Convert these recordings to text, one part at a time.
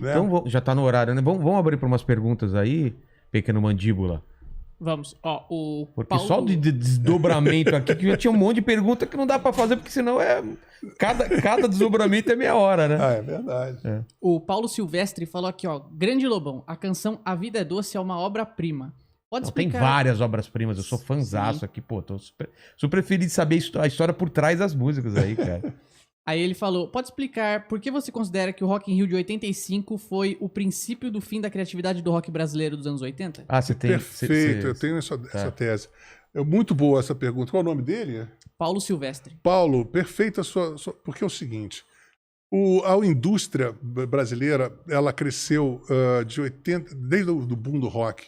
né? Então já tá no horário, né? Vamos abrir para umas perguntas aí, pequeno mandíbula. Vamos. Ó, o Porque Paulo... só de desdobramento aqui, que já tinha um monte de pergunta que não dá pra fazer, porque senão cada desdobramento é meia hora, né? Ah, é verdade. O Paulo Silvestre falou aqui, ó. Grande Lobão, a canção A Vida é Doce é uma obra-prima. Pode Não, tem explicar... várias obras-primas, eu sou fãzaço aqui, pô. Sou preferido de saber a história por trás das músicas aí, cara. Aí ele falou, pode explicar por que você considera que o Rock in Rio de 85 foi o princípio do fim da criatividade do rock brasileiro dos anos 80? Ah, você tem... Perfeito, eu tenho essa tese. É muito boa essa pergunta. Qual é o nome dele? Paulo Silvestre. Paulo, perfeita a sua... Porque é o seguinte, a indústria brasileira, ela cresceu desde o boom do rock,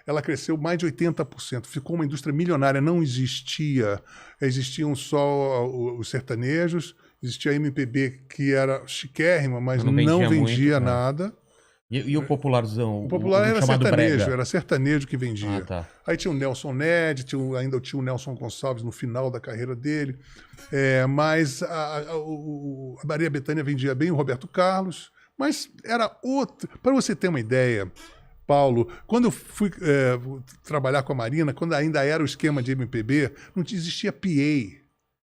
ela cresceu mais de 80%. Ficou uma indústria milionária, não existiam só os sertanejos, existia a MPB que era chiquérrima, mas não vendia muito, nada. E o popularzão? O popular era chamado sertanejo, brega. era sertanejo que vendia. Ah, tá. Aí tinha o Nelson Ned, ainda tinha o Nelson Gonçalves no final da carreira dele. Mas a Maria Bethânia vendia bem, o Roberto Carlos. Mas era outro. Para você ter uma ideia, Paulo, quando eu fui trabalhar com a Marina, quando ainda era o esquema de MPB, não existia PA.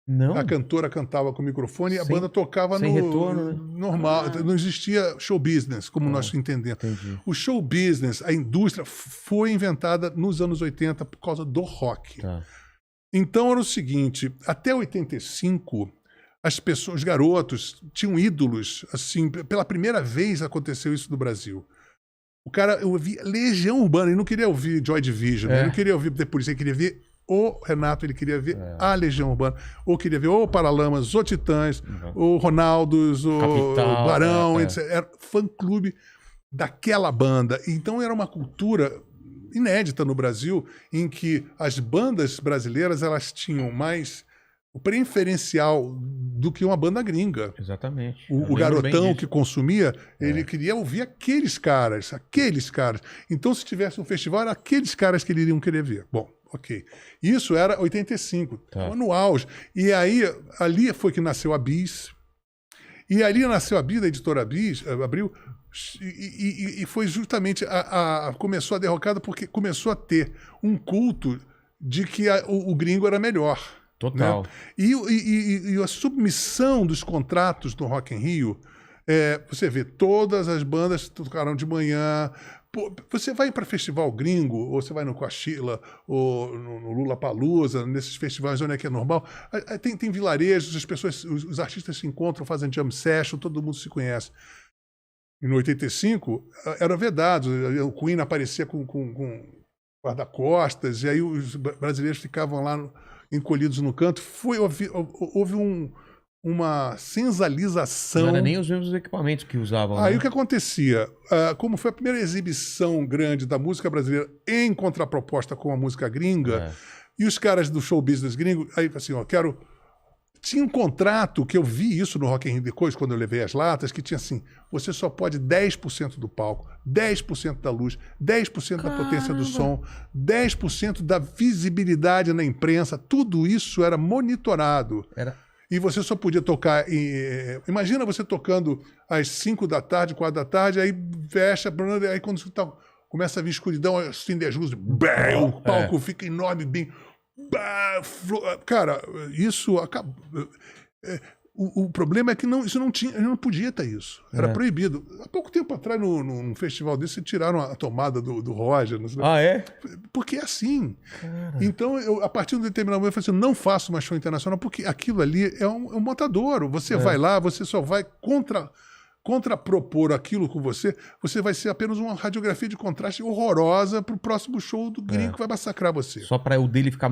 Não? A cantora cantava com o microfone e a banda tocava sem retorno, né? normal. Não existia show business, como nós entendemos. Entendi. O show business, a indústria, foi inventada nos anos 80 por causa do rock. Tá. Então era o seguinte, até 85, as pessoas, os garotos, tinham ídolos. Assim, pela primeira vez aconteceu isso no Brasil. O cara, eu ouvi Legião Urbana, ele não queria ouvir Joy Division, ele não queria ouvir The Police, ele queria ver o Renato, ele queria ver a Legião Urbana, ou queria ver o Paralamas, o Titãs, o Ronaldos, o Capital, Barão, etc. Era fã-clube daquela banda. Então era uma cultura inédita no Brasil, em que as bandas brasileiras elas tinham mais o preferencial do que uma banda gringa. Exatamente. O garotão que consumia, ele queria ouvir aqueles caras. Então, se tivesse um festival, era aqueles caras que eles iriam querer ver. Bom, ok. Isso era 85, no auge. E aí, ali foi que nasceu a Bis. E ali nasceu a Bis, a editora Bis, Abril, e foi justamente começou a derrocada porque começou a ter um culto de que o gringo era melhor. Total. Né? E a submissão dos contratos do Rock in Rio, você vê, todas as bandas tocaram de manhã. Pô, você vai para festival gringo, ou você vai no Coachella, ou no Lollapalooza, nesses festivais onde é que é normal, tem vilarejos, as pessoas, os artistas se encontram, fazem jam session, todo mundo se conhece. E no 85, era vedado, o Queen aparecia com guarda-costas, e aí os brasileiros ficavam lá encolhidos no canto. Houve uma senzalização. Não era nem os mesmos equipamentos que usavam. Aí né? o que acontecia? Como foi a primeira exibição grande da música brasileira em contraproposta com a música gringa, e os caras do show business gringo, aí assim, tinha um contrato, que eu vi isso no Rock in Rio depois, quando eu levei as latas, que tinha assim, você só pode 10% do palco, 10% da luz, 10% da potência do som, 10% da visibilidade na imprensa, tudo isso era monitorado. E você só podia tocar... Imagina você tocando às 5 da tarde, 4 da tarde, aí fecha, aí quando começa a vir escuridão, acende as luzes, o palco fica enorme, bem... Cara, isso acaba. O problema é que isso não podia ter isso. Era proibido. Há pouco tempo atrás, num festival desse, tiraram a tomada do Roger. Ah, é? Porque é assim. Cara. Então, a partir de um determinado momento, eu falei assim, não faço mais show internacional, porque aquilo ali é um matadouro. Você vai lá, você só vai contrapropor aquilo com você vai ser apenas uma radiografia de contraste horrorosa pro próximo show do gringo que vai massacrar você. Só para o dele ficar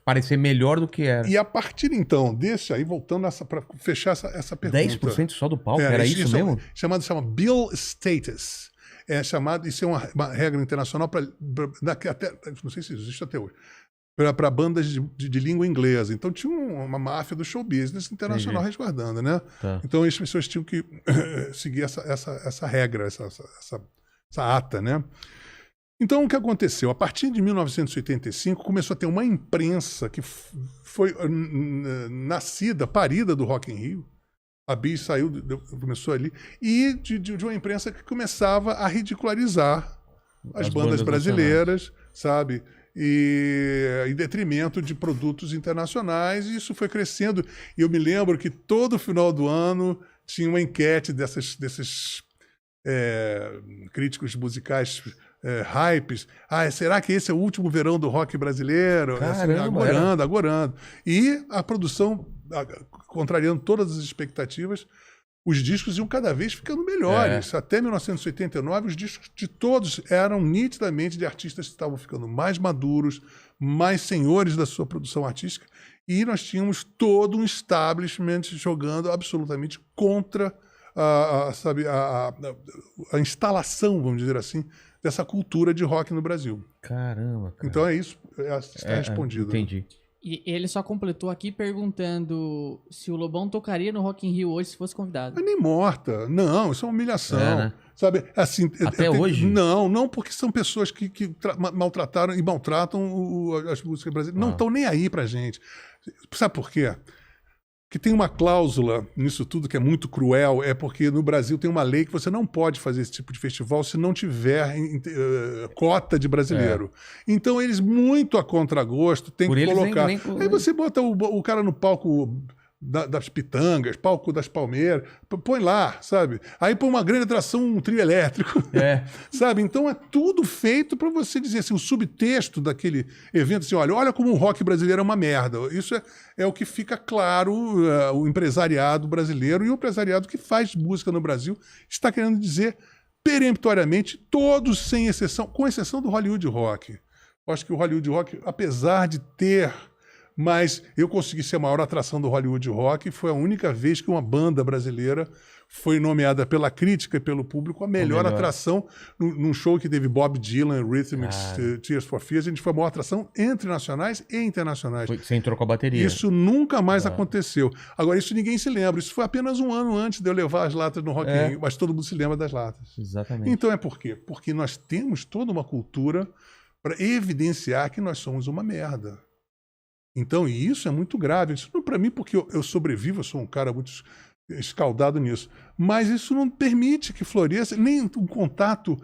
parecer melhor do que era. E a partir então, aí voltando para fechar essa pergunta. 10% só do palco? Era isso mesmo? Chama Bill Status. Isso é uma regra internacional até, não sei se existe até hoje, para bandas de língua inglesa. Então tinha uma máfia do show business internacional resguardando, né? Então as pessoas tinham que seguir essa regra, essa ata, né? Então o que aconteceu? A partir de 1985 começou a ter uma imprensa que foi parida do Rock in Rio, A Bis saiu, começou ali. E de uma imprensa que começava a ridicularizar as bandas brasileiras, sabe? E em detrimento de produtos internacionais, e isso foi crescendo. E eu me lembro que todo final do ano tinha uma enquete desses críticos musicais hypes. Será que esse é o último verão do rock brasileiro? Caramba, agorando. E a produção, contrariando todas as expectativas, os discos iam cada vez ficando melhores. Até 1989, os discos de todos eram nitidamente de artistas que estavam ficando mais maduros, mais senhores da sua produção artística, e nós tínhamos todo um establishment jogando absolutamente contra a instalação, vamos dizer assim, dessa cultura de rock no Brasil. Caramba, cara. Então é isso, está respondido. Entendi. E ele só completou aqui perguntando se o Lobão tocaria no Rock in Rio hoje se fosse convidado. Mas nem morta. Não, isso é uma humilhação. Né? Sabe, assim, até hoje? Não, porque são pessoas que maltrataram e maltratam as músicas brasileiras. Não estão nem aí pra gente. Sabe por quê? Que tem uma cláusula nisso tudo que é muito cruel, é porque no Brasil tem uma lei que você não pode fazer esse tipo de festival se não tiver cota de brasileiro. Então eles, muito a contragosto, têm que colocar. Aí você bota o cara no palco das Pitangas, palco das Palmeiras, põe lá, sabe? Aí põe uma grande atração, um trio elétrico, sabe? Então é tudo feito para você dizer assim, o subtexto daquele evento, assim, olha como o rock brasileiro é uma merda. Isso é o que fica claro, o empresariado brasileiro e o empresariado que faz música no Brasil está querendo dizer peremptoriamente, todos sem exceção, com exceção do Hollywood Rock. Eu acho que o Hollywood Rock, apesar de ter... Mas eu consegui ser a maior atração do Hollywood Rock. Foi a única vez que uma banda brasileira foi nomeada pela crítica e pelo público a melhor atração num show que teve Bob Dylan, Rhythmics, Tears for Fears. A gente foi a maior atração entre nacionais e internacionais. Você entrou com a bateria. Isso nunca mais aconteceu. Agora, isso ninguém se lembra. Isso foi apenas um ano antes de eu levar as latas no Rock in Rio, mas todo mundo se lembra das latas. Exatamente. Então é por quê? Porque nós temos toda uma cultura para evidenciar que nós somos uma merda. Então, e isso é muito grave. Isso não para mim, porque eu sobrevivo, eu sou um cara muito escaldado nisso. Mas isso não permite que floresça nem um contato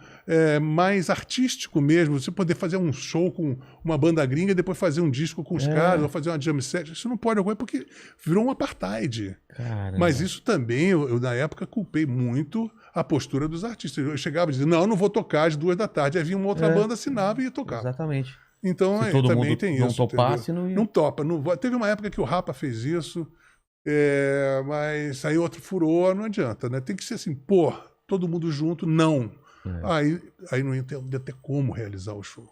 mais artístico mesmo. Você poder fazer um show com uma banda gringa e depois fazer um disco com os caras, ou fazer uma jam set. Isso não pode ocorrer porque virou um apartheid. Caramba. Mas isso também, eu na época culpei muito a postura dos artistas. Eu chegava e dizia, não, eu não vou tocar às 2h. Aí vinha uma outra banda, assinava e ia tocar. Exatamente. Então, se todo também mundo tem não isso. Topasse, não topa. Não vai. Teve uma época que o Rapa fez isso, mas aí outro furou, não adianta, né? Tem que ser assim, todo mundo junto, não. Aí não ia ter como realizar o show.